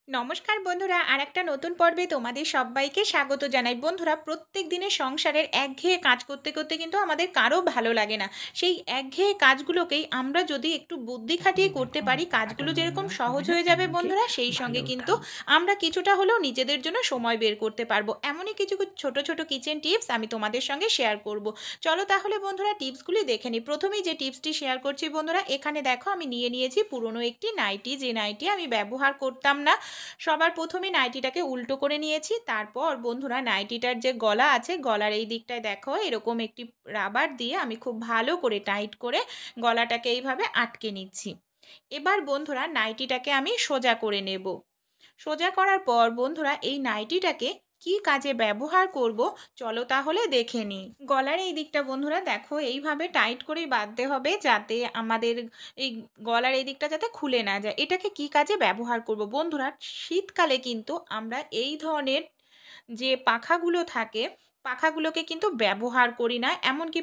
নমস্কার বন্ধুরা, আরেকটা নতুন পর্বে তোমাদের সবাইকে স্বাগত জানাই। বন্ধুরা, প্রত্যেক দিনের সংসারের একঘেয়ে কাজ করতে করতে কিন্তু আমাদের কারো ভালো লাগে না। সেই একঘেয়ে কাজগুলোকেই আমরা যদি একটু বুদ্ধি খাটিয়ে করতে পারি, কাজগুলো যেরকম সহজ হয়ে যাবে বন্ধুরা, সেই সঙ্গে কিন্তু আমরা কিছুটা হলেও নিজেদের জন্য সময় বের করতে পারবো। এমনই কিছু ছোট ছোট কিচেন টিপস আমি তোমাদের সঙ্গে শেয়ার করব। চলো তাহলে বন্ধুরা টিপসগুলি দেখে নিই। প্রথমেই যে টিপসটি শেয়ার করছি বন্ধুরা, এখানে দেখো আমি নিয়েছি পুরনো একটি নাইটি, যে নাইটি আমি ব্যবহার করতাম না। সবার প্রথমে নাইটিটাকে উল্টো করে নিয়েছি। তারপর বন্ধুরা, নাইটিটার যে গলা আছে, গলার এই দিকটায় দেখো এরকম একটি রাবার দিয়ে আমি খুব ভালো করে টাইট করে গলাটাকে এইভাবে আটকে নিচ্ছি। এবার বন্ধুরা, নাইটিটাকে আমি সোজা করে নেব। সোজা করার পর বন্ধুরা, এই নাইটিটাকে কি কাজে ব্যবহার করব চলো তাহলে দেখে নিই। গলার এই দিকটা বন্ধুরা দেখো এইভাবে টাইট করেই বাঁধতে হবে, যাতে আমাদের এই গলার এই দিকটা যাতে খুলে না যায়। এটাকে কি কাজে ব্যবহার করব বন্ধুরা, শীতকালে কিন্তু আমরা এই ধরনের যে পাখাগুলো থাকে, পাখাগুলোকে কিন্তু ব্যবহার করি না। এমনকি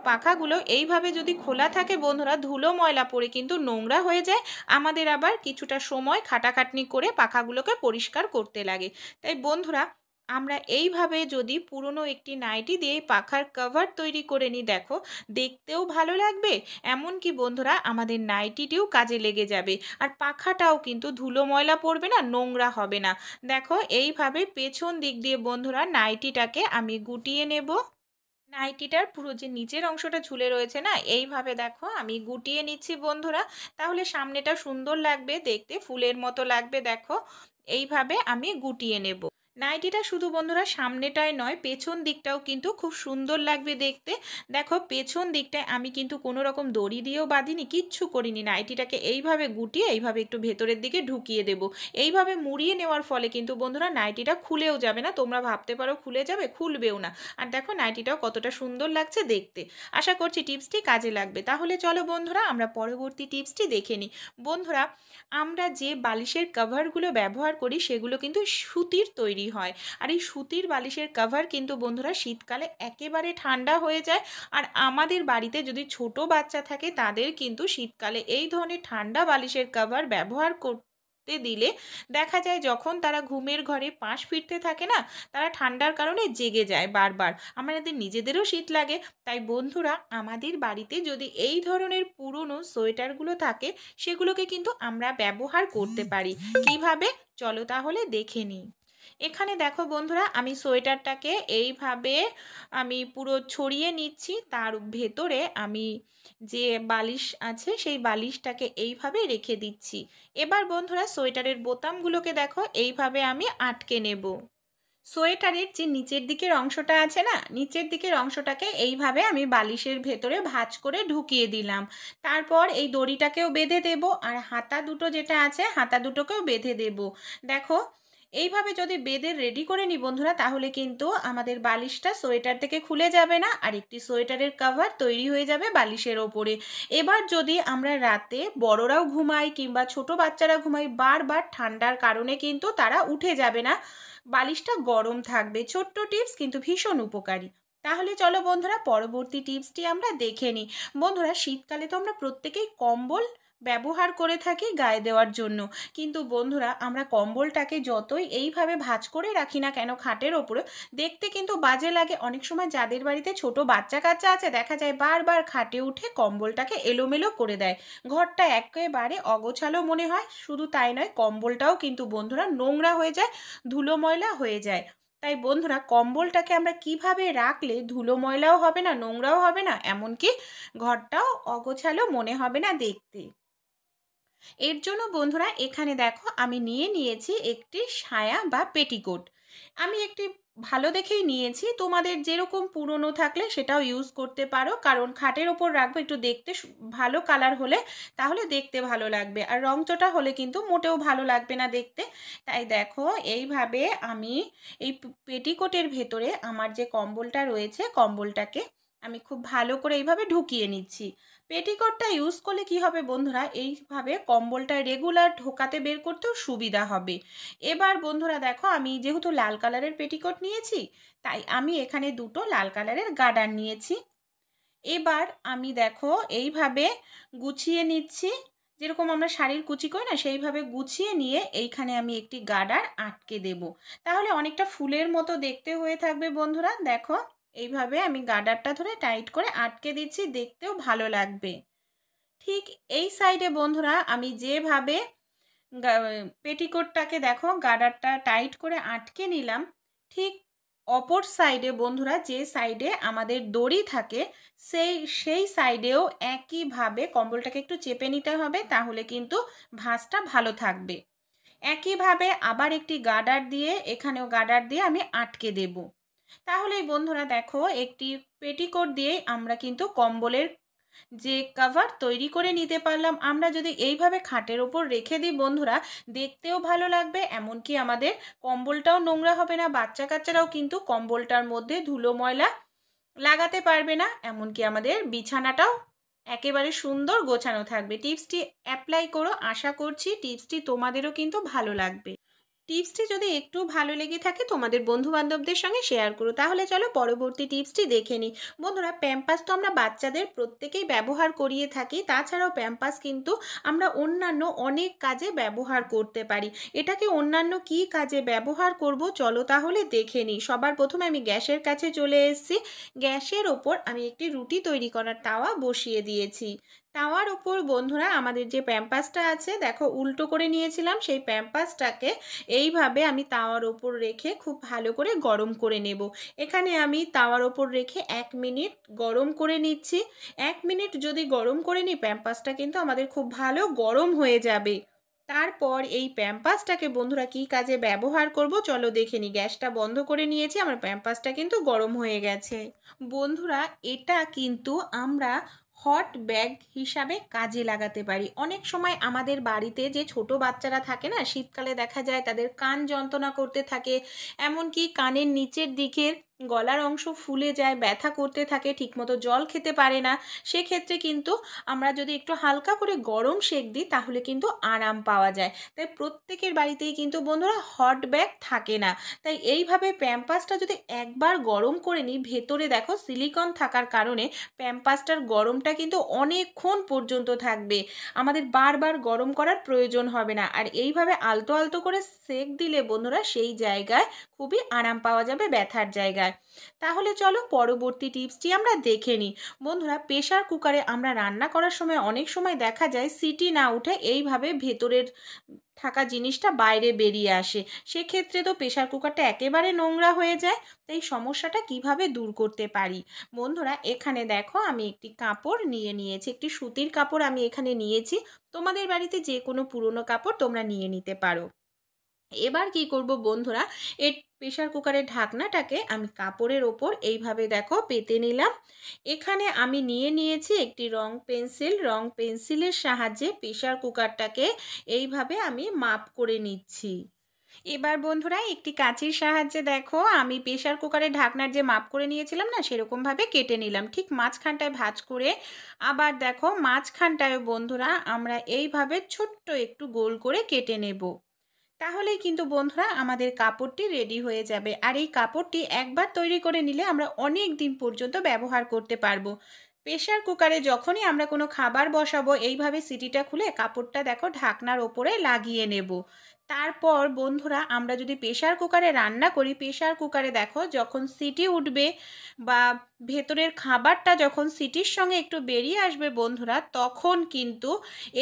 পাখাগুলো এইভাবে যদি খোলা থাকে বন্ধুরা, ধুলো ময়লা পড়ে কিন্তু নোংরা হয়ে যায়। আমাদের আবার কিছুটা সময় খাটাখাটনি করে পাখাগুলোকে পরিষ্কার করতে লাগে। তাই বন্ধুরা, আমরা এইভাবে যদি পুরনো একটি নাইটি দিয়ে পাখার কভার তৈরি করে নিই, দেখো দেখতেও ভালো লাগবে, এমনকি বন্ধুরা আমাদের নাইটিটিও কাজে লেগে যাবে। আর পাখাটাও কিন্তু ধুলো ময়লা পড়বে না, নোংরা হবে না। দেখো এইভাবে পেছন দিক দিয়ে বন্ধুরা নাইটিটাকে আমি গুটিয়ে নেব। নাইটিটার পুরো যে নিচের অংশটা ঝুলে রয়েছে না, এইভাবে দেখো আমি গুটিয়ে নিচ্ছি বন্ধুরা। তাহলে সামনেটা সুন্দর লাগবে, দেখতে ফুলের মতো লাগবে। দেখো এইভাবে আমি গুটিয়ে নেব। নাইটিটা শুধু বন্ধুরা সামনেটায় নয়, পেছন দিকটাও কিন্তু খুব সুন্দর লাগবে দেখতে। দেখো পেছন দিকটায় আমি কিন্তু কোনো রকম দড়ি দিয়েও বাঁধিনি, কিচ্ছু করিনি। নাইটিটাকে এইভাবে গুটিয়ে এইভাবে একটু ভেতরের দিকে ঢুকিয়ে দেব। এইভাবে মুড়িয়ে নেওয়ার ফলে কিন্তু বন্ধুরা নাইটিটা খুলেও যাবে না। তোমরা ভাবতে পারো খুলে যাবে, খুলবেও না। আর দেখো নাইটিটাও কতটা সুন্দর লাগছে দেখতে। আশা করছি টিপসটি কাজে লাগবে। তাহলে চলো বন্ধুরা, আমরা পরবর্তী টিপসটি দেখে নিই। বন্ধুরা, আমরা যে বালিশের কভারগুলো ব্যবহার করি সেগুলো কিন্তু সুতির তৈরি হয়। আর এই সুতির বালিশের কভার কিন্তু বন্ধুরা শীতকালে একেবারে ঠান্ডা হয়ে যায়। আর আমাদের বাড়িতে যদি ছোট বাচ্চা থাকে, তাদের কিন্তু শীতকালে এই ধরনের ঠান্ডা বালিশের কভার ব্যবহার করতে দিলে দেখা যায় যখন তারা ঘুমের ঘরে পাশ ফিরতে থাকে না, তারা ঠান্ডার কারণে জেগে যায় বারবার। আমাদের নিজেদেরও শীত লাগে। তাই বন্ধুরা, আমাদের বাড়িতে যদি এই ধরনের পুরনো সোয়েটারগুলো থাকে, সেগুলোকে কিন্তু আমরা ব্যবহার করতে পারি। কিভাবে চলো তাহলে দেখে নিই। এখানে দেখো বন্ধুরা, আমি সোয়েটারটাকে এইভাবে আমি পুরো ছড়িয়ে নিচ্ছি। তার ভেতরে আমি যে বালিশ আছে সেই বালিশটাকে এইভাবে রেখে দিচ্ছি। এবার বন্ধুরা, সোয়েটারের বোতামগুলোকে দেখো এইভাবে আমি আটকে নেব। সোয়েটারের যে নিচের দিকের অংশটা আছে না, নিচের দিকের অংশটাকে এইভাবে আমি বালিশের ভেতরে ভাঁজ করে ঢুকিয়ে দিলাম। তারপর এই দড়িটাকেও বেঁধে দেব, আর হাতা দুটো যেটা আছে হাতা দুটোকেও বেঁধে দেব। দেখো এইভাবে যদি বেঁধে রেডি করে নিই বন্ধুরা, তাহলে কিন্তু আমাদের বালিশটা সোয়েটার থেকে খুলে যাবে না, আর একটি সোয়েটারের কভার তৈরি হয়ে যাবে বালিশের ওপরে। এবার যদি আমরা রাতে বড়রাও ঘুমাই কিংবা ছোট বাচ্চারা ঘুমাই, বারবার ঠান্ডার কারণে কিন্তু তারা উঠে যাবে না, বালিশটা গরম থাকবে। ছোট্ট টিপস কিন্তু ভীষণ উপকারী। তাহলে চলো বন্ধুরা, পরবর্তী টিপসটি আমরা দেখে নিই। বন্ধুরা, শীতকালে তো আমরা প্রত্যেকেই কম্বল ব্যবহার করে থাকি গায়ে দেওয়ার জন্য। কিন্তু বন্ধুরা, আমরা কম্বলটাকে যতই এইভাবে ভাঁজ করে রাখি না কেন খাটের ওপরে, দেখতে কিন্তু বাজে লাগে। অনেক সময় যাদের বাড়িতে ছোট বাচ্চা কাচ্চা আছে, দেখা যায় বারবার খাটে উঠে কম্বলটাকে এলোমেলো করে দেয়। ঘরটা একেবারে অগোছালো মনে হয়। শুধু তাই নয়, কম্বলটাও কিন্তু বন্ধুরা নোংরা হয়ে যায়, ধুলো ময়লা হয়ে যায়। তাই বন্ধুরা, কম্বলটাকে আমরা কিভাবে রাখলে ধুলো ময়লাও হবে না, নোংরাও হবে না, এমনকি ঘরটাও অগোছালো মনে হবে না দেখতে। এর জন্য বন্ধুরা, এখানে দেখো আমি নিয়েছি একটি সায়া বা পেটিকোট। আমি একটি ভালো দেখেই নিয়েছি। তোমাদের যেরকম পুরনো থাকলে সেটাও ইউজ করতে পারো, কারণ খাটের ওপর রাখবো, একটু দেখতে ভালো কালার হলে তাহলে দেখতে ভালো লাগবে। আর রংচটা হলে কিন্তু মোটেও ভালো লাগবে না দেখতে। তাই দেখো এইভাবে আমি এই পেটিকোটের ভেতরে আমার যে কম্বলটা রয়েছে, কম্বলটাকে আমি খুব ভালো করে এইভাবে ঢুকিয়ে নিচ্ছি। পেটিকোটটা ইউজ করলে কি হবে বন্ধুরা, এইভাবে কম্বলটা রেগুলার ঢোকাতে বের করতেও সুবিধা হবে। এবার বন্ধুরা দেখো, আমি যেহেতু লাল কালারের পেটিকোট নিয়েছি, তাই আমি এখানে দুটো লাল কালারের গার্ডার নিয়েছি। এবার আমি দেখো এইভাবে গুছিয়ে নিচ্ছি, যেরকম আমরা শাড়ির কুচি করি না, সেইভাবে গুছিয়ে নিয়ে এইখানে আমি একটি গার্ডার আটকে দেব। তাহলে অনেকটা ফুলের মতো দেখতে হয়ে থাকবে বন্ধুরা। দেখো এইভাবে আমি গার্ডারটা ধরে টাইট করে আটকে দিচ্ছি, দেখতেও ভালো লাগবে। ঠিক এই সাইডে বন্ধুরা আমি যেভাবে পেটিকোটটাকে দেখো গার্ডারটা টাইট করে আটকে নিলাম, ঠিক অপর সাইডে বন্ধুরা যে সাইডে আমাদের দড়ি থাকে সেই সাইডেও একইভাবে কম্বলটাকে একটু চেপে নিতে হবে, তাহলে কিন্তু ভাঁজটা ভালো থাকবে। একইভাবে আবার একটি গার্ডার দিয়ে এখানেও গার্ডার দিয়ে আমি আটকে দেব। তাহলেই বন্ধুরা দেখো একটি পেটিকোট দিয়ে আমরা কিন্তু কম্বলের যে কভার তৈরি করে নিতে পারলাম। আমরা যদি এইভাবে খাটের ওপর রেখে দিই বন্ধুরা, দেখতেও ভালো লাগবে, এমনকি আমাদের কম্বলটাও নোংরা হবে না, বাচ্চা কাচ্চারাও কিন্তু কম্বলটার মধ্যে ধুলো ময়লা লাগাতে পারবে না, এমনকি আমাদের বিছানাটাও একেবারে সুন্দর গোছানো থাকবে। টিপসটি অ্যাপ্লাই করো, আশা করছি টিপসটি তোমাদেরও কিন্তু ভালো লাগবে। টিপসটি যদি একটু ভালো লেগে থাকে তোমাদের বন্ধুবান্ধবদের সঙ্গে শেয়ার করো। তাহলে চলো পরবর্তী টিপসটি দেখে নিই। বন্ধুরা, প্যাম্পাস তো আমরা বাচ্চাদের প্রত্যেকেই ব্যবহার করিয়ে থাকি, তাছাড়াও প্যাম্পাস কিন্তু আমরা অন্যান্য অনেক কাজে ব্যবহার করতে পারি। এটাকে অন্যান্য কি কাজে ব্যবহার করব চলো তাহলে দেখে নিই। সবার প্রথমে আমি গ্যাসের কাছে চলে এসেছি। গ্যাসের ওপর আমি একটি রুটি তৈরি করার তাওয়া বসিয়ে দিয়েছি। তাওয়ার ওপর বন্ধুরা আমাদের যে প্যাম্পাসটা আছে দেখো উল্টো করে নিয়েছিলাম, সেই প্যাম্পাসটাকে এইভাবে আমি তাওয়ার ওপর রেখে খুব ভালো করে গরম করে নেব। এখানে আমি তাওয়ার ওপর রেখে 1 মিনিট গরম করে নিচ্ছি। 1 মিনিট যদি গরম করে নিই প্যাম্পাসটা কিন্তু আমাদের খুব ভালো গরম হয়ে যাবে। তারপর এই প্যাম্পাসটাকে বন্ধুরা কি কাজে ব্যবহার করব চলো দেখে নিই। গ্যাসটা বন্ধ করে নিয়েছি, আমার প্যাম্পাসটা কিন্তু গরম হয়ে গেছে। বন্ধুরা, এটা কিন্তু আমরা হট ব্যাগ হিসাবে কাজে লাগাতে পারি। অনেক সময় আমাদের বাড়িতে যে ছোট বাচ্চারা থাকে না, শীতকালে দেখা যায় তাদের কান যন্ত্রণা করতে থাকে, এমনকি কানের নিচের দিকের গলার অংশ ফুলে যায়, ব্যথা করতে থাকে, ঠিকমতো জল খেতে পারে না। সেক্ষেত্রে কিন্তু আমরা যদি একটু হালকা করে গরম সেঁক দিই তাহলে কিন্তু আরাম পাওয়া যায়। তাই প্রত্যেকের বাড়িতেই কিন্তু বন্ধুরা হট ব্যাগ থাকে না। তাই এইভাবে প্যাম্পাসটা যদি একবার গরম করে নিই, ভেতরে দেখো সিলিকন থাকার কারণে প্যাম্পাসটার গরমটা কিন্তু অনেকক্ষণ পর্যন্ত থাকবে, আমাদের বারবার গরম করার প্রয়োজন হবে না। আর এইভাবে আলতো আলতো করে সেঁক দিলে বন্ধুরা সেই জায়গায় খুবই আরাম পাওয়া যাবে, ব্যথার জায়গায়। তাহলে চলো পরবর্তী টিপসটি আমরা দেখে নিই। বন্ধুরা, প্রেশার কুকারে আমরা রান্না করার সময় অনেক সময় দেখা যায় সিটি না উঠে এইভাবে ভেতরের থাকা জিনিসটা বাইরে বেরিয়ে আসে। সেক্ষেত্রে তো প্রেশার কুকারটা একেবারে নোংরা হয়ে যায়। তাই সমস্যাটা কিভাবে দূর করতে পারি? বন্ধুরা, এখানে দেখো আমি একটি কাপড় নিয়েছি, একটি সুতির কাপড় আমি এখানে নিয়েছি। তোমাদের বাড়িতে যে কোনো পুরনো কাপড় তোমরা নিয়ে নিতে পারো। এবার কি করব বন্ধুরা, এই প্রেশার কুকারের ঢাকনাটাকে আমি কাপড়ের ওপর এইভাবে দেখো পেতে নিলাম। এখানে আমি নিয়েছি একটি রং পেন্সিলের সাহায্যে প্রেশার কুকারটাকে এইভাবে আমি মাপ করে নিচ্ছি। এবার বন্ধুরা একটি কাঁচির সাহায্যে দেখো আমি প্রেশার কুকারের ঢাকনার যে মাপ করে নিয়েছিলাম না, সেরকমভাবে কেটে নিলাম, ঠিক মাঝখানটায় ভাঁজ করে। আবার দেখো মাঝখানটায় বন্ধুরা আমরা এইভাবে ছোট্ট একটু গোল করে কেটে নেব। তাহলেই কিন্তু বন্ধুরা আমাদের কাপড়টি রেডি হয়ে যাবে। আর এই কাপড়টি একবার তৈরি করে নিলে আমরা অনেক দিন পর্যন্ত ব্যবহার করতে পারবো। প্রেশার কুকারে যখনই আমরা কোনো খাবার বসাবো এইভাবে সিটিটা খুলে কাপড়টা দেখো ঢাকনার ওপরে লাগিয়ে নেব। তারপর বন্ধুরা আমরা যদি প্রেশার কুকারে রান্না করি, প্রেশার কুকারে দেখো যখন সিটি উঠবে বা ভেতরের খাবারটা যখন সিটির সঙ্গে একটু বেরিয়ে আসবে বন্ধুরা, তখন কিন্তু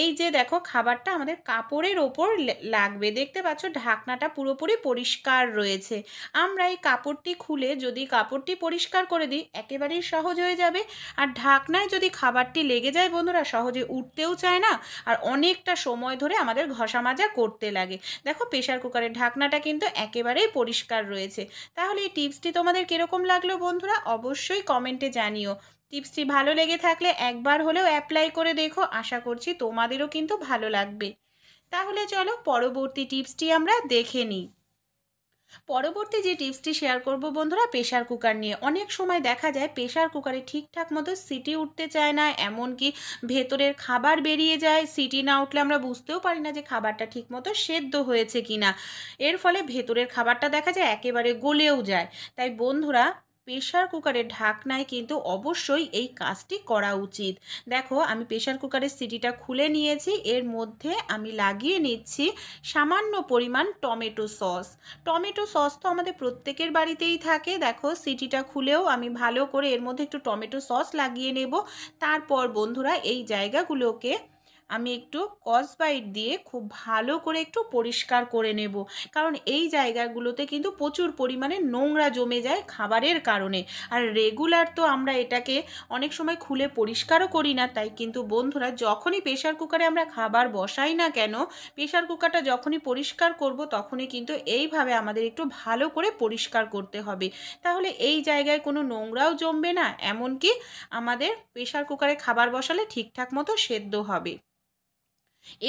এই যে দেখো খাবারটা আমাদের কাপড়ের ওপর লাগবে। দেখতে পাচ্ছ ঢাকনাটা পুরোপুরি পরিষ্কার রয়েছে। আমরা এই কাপড়টি খুলে যদি কাপড়টি পরিষ্কার করে দিই একেবারেই সহজ হয়ে যাবে। আর ঢাকনায় যদি খাবারটি লেগে যায় বন্ধুরা সহজে উঠতেও চায় না, আর অনেকটা সময় ধরে আমাদের ঘষা মাজা করতে লাগে। দেখো প্রেশার কুকারের ঢাকনাটা কিন্তু একেবারেই পরিষ্কার রয়েছে। তাহলে এই টিপসটি তোমাদের কীরকম লাগলো বন্ধুরা অবশ্যই কমেন্টে জানিও। টিপসটি ভালো লেগে থাকলে একবার হলেও অ্যাপ্লাই করে দেখো, আশা করছি তোমাদেরও কিন্তু ভালো লাগবে। তাহলে চলো পরবর্তী টিপসটি আমরা দেখে নিই। পরবর্তী যে টিপসটি শেয়ার করব বন্ধুরা প্রেশার কুকার নিয়ে। অনেক সময় দেখা যায় প্রেশার কুকারে ঠিকঠাক মতো সিটি উঠতে চায় না, এমনকি ভেতরের খাবার বেরিয়ে যায়। সিটি না উঠলে আমরা বুঝতেও পারি না যে খাবারটা ঠিকমতো সেদ্ধ হয়েছে কিনা। এর ফলে ভেতরের খাবারটা দেখা যায় একেবারে গলেও যায়। তাই বন্ধুরা প্রেসার কুকারের ঢাকনায় কিন্তু অবশ্যই এই কাজটি করা উচিত। দেখো আমি প্রেসার কুকারের সিটিটা খুলে নিয়েছি, এর মধ্যে আমি লাগিয়ে নিচ্ছি সামান্য পরিমাণ টমেটো সস। টমেটো সস তো আমাদের প্রত্যেকের বাড়িতেই থাকে। দেখো সিটিটা খুলেও আমি ভালো করে এর মধ্যে একটু টমেটো সস লাগিয়ে নেব। তারপর বন্ধুরা এই জায়গাগুলোকে আমি একটু স্কচব্রাইট দিয়ে খুব ভালো করে একটু পরিষ্কার করে নেব, কারণ এই জায়গাগুলোতে কিন্তু প্রচুর পরিমাণে নোংরা জমে যায় খাবারের কারণে। আর রেগুলার তো আমরা এটাকে অনেক সময় খুলে পরিষ্কারও করি না। তাই কিন্তু বন্ধুরা যখনই প্রেসার কুকারে আমরা খাবার বসাই না কেন, প্রেসার কুকারটা যখনই পরিষ্কার করব তখনই কিন্তু এইভাবে আমাদের একটু ভালো করে পরিষ্কার করতে হবে। তাহলে এই জায়গায় কোনো নোংরাও জমবে না, এমনকি আমাদের প্রেসার কুকারে খাবার বসালে ঠিকঠাক মতো সেদ্ধ হবে।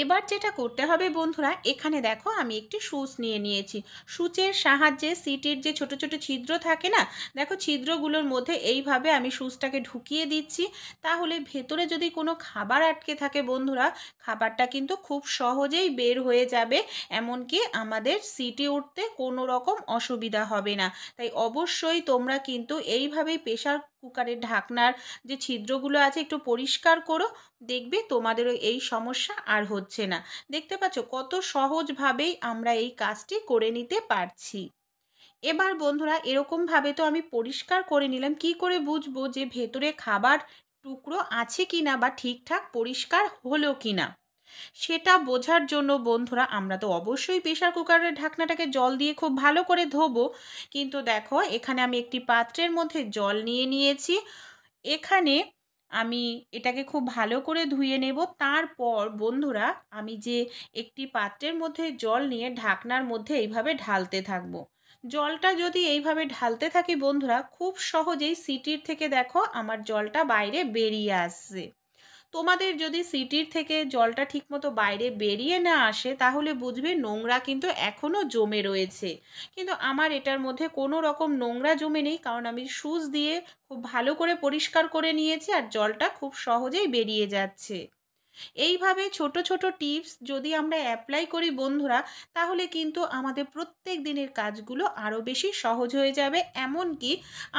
এবার যেটা করতে হবে বন্ধুরা, এখানে দেখো আমি একটি সুচ নিয়ে নিয়েছি। সুচের সাহায্যে সিটির যে ছোট ছোট ছিদ্র থাকে না, দেখো ছিদ্রগুলোর মধ্যে এইভাবে আমি সুচটাকে ঢুকিয়ে দিচ্ছি। তাহলে ভেতরে যদি কোনো খাবার আটকে থাকে বন্ধুরা, খাবারটা কিন্তু খুব সহজেই বের হয়ে যাবে, এমনকি আমাদের সিটি উঠতে কোনো রকম অসুবিধা হবে না। তাই অবশ্যই তোমরা কিন্তু এইভাবেই প্রেসার কুকারের ঢাকনার যে ছিদ্রগুলো আছে একটু পরিষ্কার করো, দেখবে তোমাদেরও এই সমস্যা আর হচ্ছে না। দেখতে পাচ্ছ কত সহজভাবেই আমরা এই কাজটি করে নিতে পারছি। এবার বন্ধুরা এরকমভাবে তো আমি পরিষ্কার করে নিলাম, কি করে বুঝবো যে ভেতরে খাবার টুকরো আছে কিনা বা ঠিকঠাক পরিষ্কার হলো কিনা? সেটা বোঝার জন্য বন্ধুরা আমরা তো অবশ্যই প্রেসার কুকারের ঢাকনাটাকে জল দিয়ে খুব ভালো করে ধোবো। কিন্তু দেখো এখানে আমি একটি পাত্রের মধ্যে জল নিয়ে নিয়েছি। এখানে আমি এটাকে খুব ভালো করে ধুয়ে নেব। তারপর বন্ধুরা আমি যে একটি পাত্রের মধ্যে জল নিয়ে ঢাকনার মধ্যে এইভাবে ঢালতে থাকব। জলটা যদি এইভাবে ঢালতে থাকি বন্ধুরা, খুব সহজেই সিটির থেকে দেখো আমার জলটা বাইরে বেরিয়ে আসছে। তোমাদের যদি সিটির থেকে জলটা ঠিকমতো বাইরে বেরিয়ে না আসে, তাহলে বুঝবে নোংরা কিন্তু এখনও জমে রয়েছে। কিন্তু আমার এটার মধ্যে কোনো রকম নোংরা জমে নেই, কারণ আমি সুচ দিয়ে খুব ভালো করে পরিষ্কার করে নিয়েছি আর জলটা খুব সহজেই বেরিয়ে যাচ্ছে। এইভাবে ছোট ছোট টিপস যদি আমরা অ্যাপ্লাই করি বন্ধুরা, তাহলে কিন্তু আমাদের প্রত্যেক দিনের কাজগুলো আরও বেশি সহজ হয়ে যাবে। এমনকি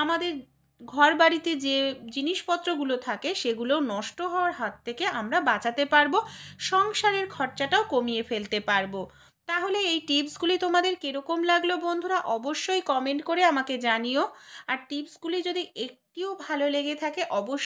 আমাদের ঘর বাড়িতে যে জিনিসপত্রগুলো থাকে সেগুলো নষ্ট হওয়ার হাত থেকে আমরা বাঁচাতে পারবো, সংসারের খরচাটাও কমিয়ে ফেলতে পারবো। তাহলে এই টিপসগুলি তোমাদের কীরকম লাগলো বন্ধুরা, অবশ্যই কমেন্ট করে আমাকে জানিও। আর টিপসগুলি যদি একটিও ভালো লেগে থাকে অবশ্যই